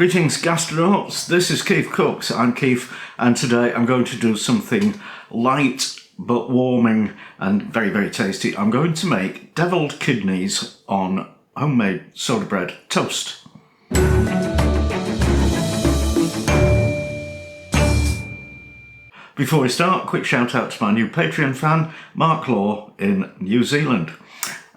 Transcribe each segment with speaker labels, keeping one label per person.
Speaker 1: Greetings gastronauts, this is KeefCooks, I'm Keef, and today I'm going to do something light but warming and very, very tasty. I'm going to make deviled kidneys on homemade soda bread toast. Before we start, quick shout out to my new Patreon fan, Mark Law in New Zealand.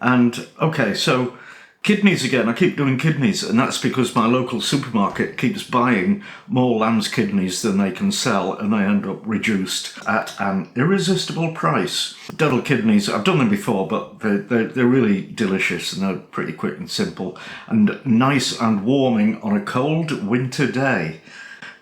Speaker 1: And okay, so kidneys again, I keep doing kidneys, and that's because my local supermarket keeps buying more lamb's kidneys than they can sell, and they end up reduced at an irresistible price. Devil kidneys, I've done them before, but they're really delicious, and they're pretty quick and simple, and nice and warming on a cold winter day.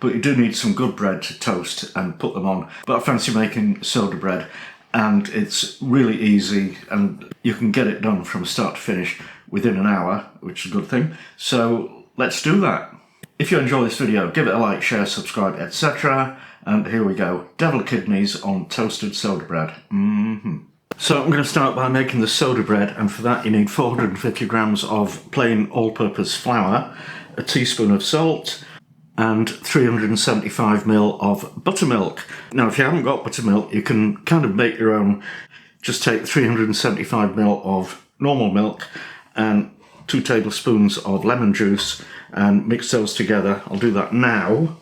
Speaker 1: But you do need some good bread to toast and put them on. But I fancy making soda bread, and it's really easy, and you can get it done from start to finish within an hour, which is a good thing. So let's do that. If you enjoy this video, give it a like, share, subscribe, etc. And here we go. Devil kidneys on toasted soda bread. So I'm going to start by making the soda bread, and for that you need 450 grams of plain all-purpose flour, a teaspoon of salt, and 375 ml of buttermilk. Now if you haven't got buttermilk, you can kind of make your own. Just take 375 ml of normal milk and 2 tablespoons of lemon juice and mix those together. I'll do that now.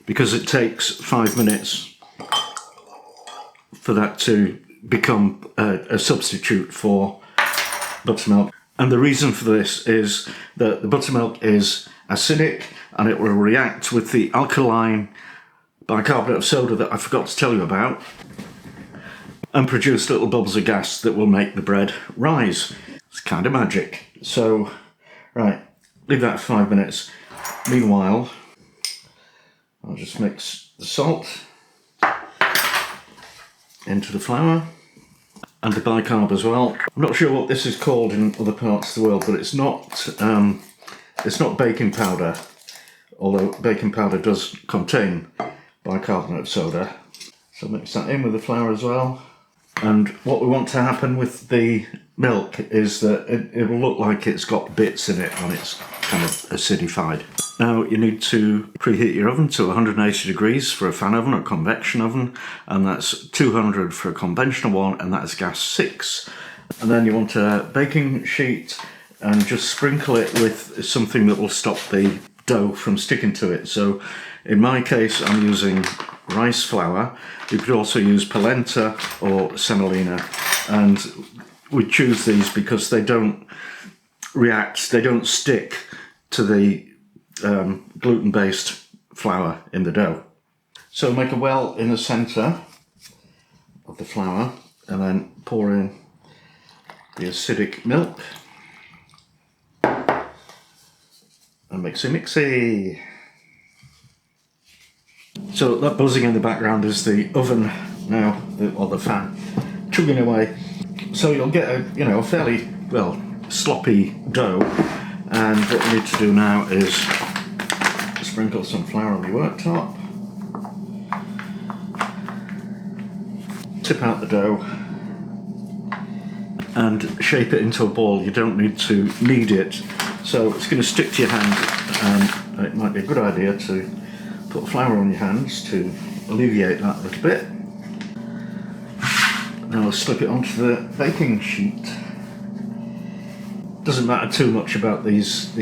Speaker 1: Because it takes 5 minutes for that to become a substitute for buttermilk. And the reason for this is that the buttermilk is acidic and it will react with the alkaline bicarbonate of soda that I forgot to tell you about and produce little bubbles of gas that will make the bread rise. It's kind of magic. So, right, leave that for 5 minutes. Meanwhile, I'll just mix the salt into the flour and the bicarb as well. I'm not sure what this is called in other parts of the world, but it's not baking powder, although baking powder does contain bicarbonate of soda. So mix that in with the flour as well. And what we want to happen with the milk is that it will look like it's got bits in it and it's kind of acidified. Now you need to preheat your oven to 180 degrees for a fan oven or convection oven, and that's 200 for a conventional one, and that's gas 6. And then you want a baking sheet and just sprinkle it with something that will stop the dough from sticking to it. So in my case I'm using rice flour. You could also use polenta or semolina, and we choose these because they don't react, they don't stick to the gluten-based flour in the dough. So make a well in the centre of the flour and then pour in the acidic milk and mixy. So that buzzing in the background is the oven now, or the fan, chugging away. So you'll get a fairly, sloppy dough, and what we need to do now is sprinkle some flour on the worktop, tip out the dough, and shape it into a ball. You don't need to knead it, so it's going to stick to your hand, and it might be a good idea to put flour on your hands to alleviate that a little bit. Now I'll slip it onto the baking sheet. Doesn't matter too much about these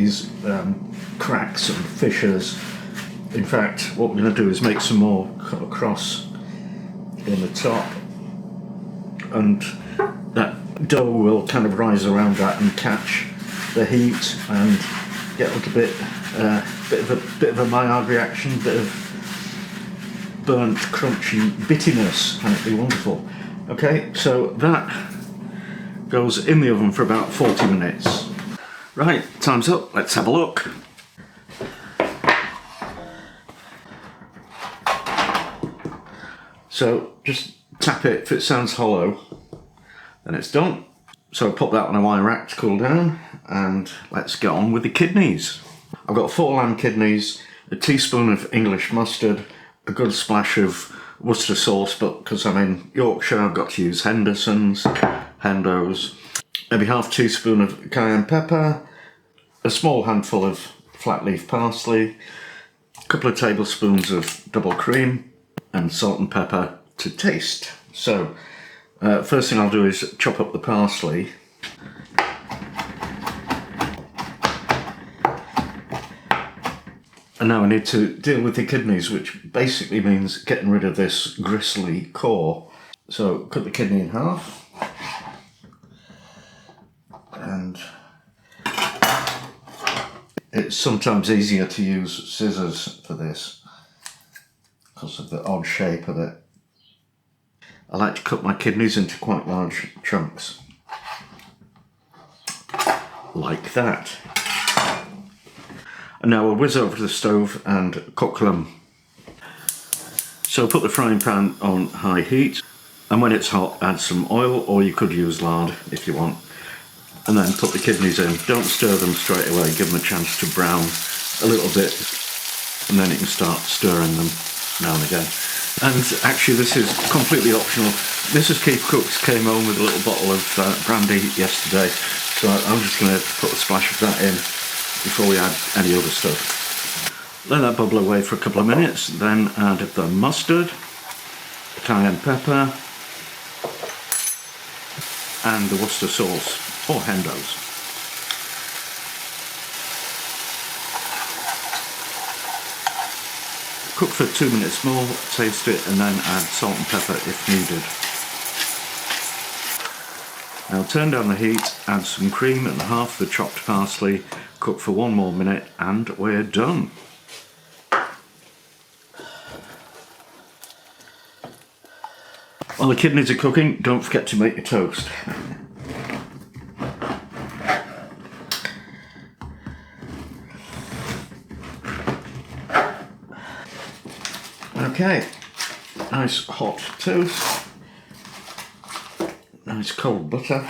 Speaker 1: cracks and fissures. In fact, what we're going to do is make some more cross in the top, and that dough will kind of rise around that and catch the heat and get a little bit of a Maillard reaction, bit of burnt, crunchy bittiness, and it'll be wonderful. Okay, so that goes in the oven for about 40 minutes. Right, time's up, let's have a look. So just tap it. If it sounds hollow, then it's done. So pop that on a wire rack to cool down, and let's get on with the kidneys. I've got 4 lamb kidneys, a teaspoon of English mustard, a good splash of Worcester sauce, but because I'm in Yorkshire I've got to use Henderson's, Hendo's, maybe half teaspoon of cayenne pepper, a small handful of flat leaf parsley, a couple of tablespoons of double cream, and salt and pepper to taste. So first thing I'll do is chop up the parsley. And now I need to deal with the kidneys, which basically means getting rid of this gristly core. So cut the kidney in half. And it's sometimes easier to use scissors for this because of the odd shape of it. I like to cut my kidneys into quite large chunks. Like that. And now I'll whiz over to the stove and cook them. So put the frying pan on high heat, and when it's hot add some oil, or you could use lard if you want. And then put the kidneys in. Don't stir them straight away, give them a chance to brown a little bit, and then you can start stirring them now and again. And actually this is completely optional. Mrs. KeefCooks came home with a little bottle of brandy yesterday, so I'm just going to put a splash of that in before we add any other stuff. Let that bubble away for a couple of minutes, then add the mustard, the cayenne pepper, and the Worcester sauce, or Hendo's. Cook for 2 minutes more, taste it, and then add salt and pepper if needed. Now turn down the heat, add some cream and half the chopped parsley, cook for 1 more minute, and we're done. While the kidneys are cooking, don't forget to make your toast. Okay, nice hot toast, nice cold butter.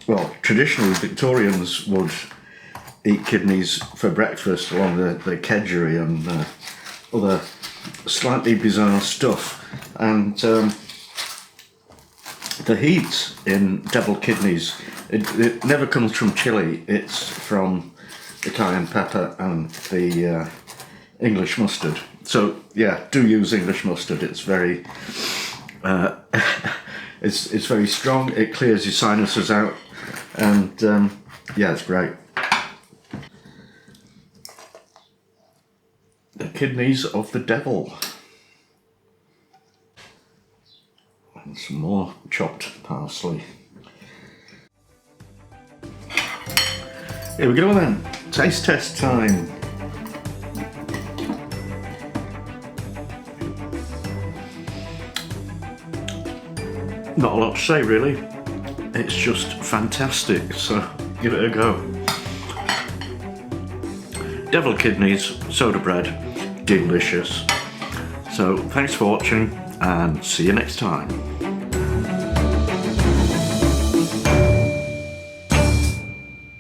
Speaker 1: Well, traditionally Victorians would eat kidneys for breakfast along the kedgeree and other slightly bizarre stuff. And the heat in deviled kidneys, it never comes from chilli, it's from the cayenne pepper and the English mustard. So yeah, do use English mustard. It's very it's very strong. It clears your sinuses out, and yeah, it's great. The kidneys of the devil. And some more chopped parsley. Here we go then. Taste test time. Not a lot to say really. It's just fantastic, so give it a go. Devil kidneys, soda bread, delicious. So thanks for watching and see you next time.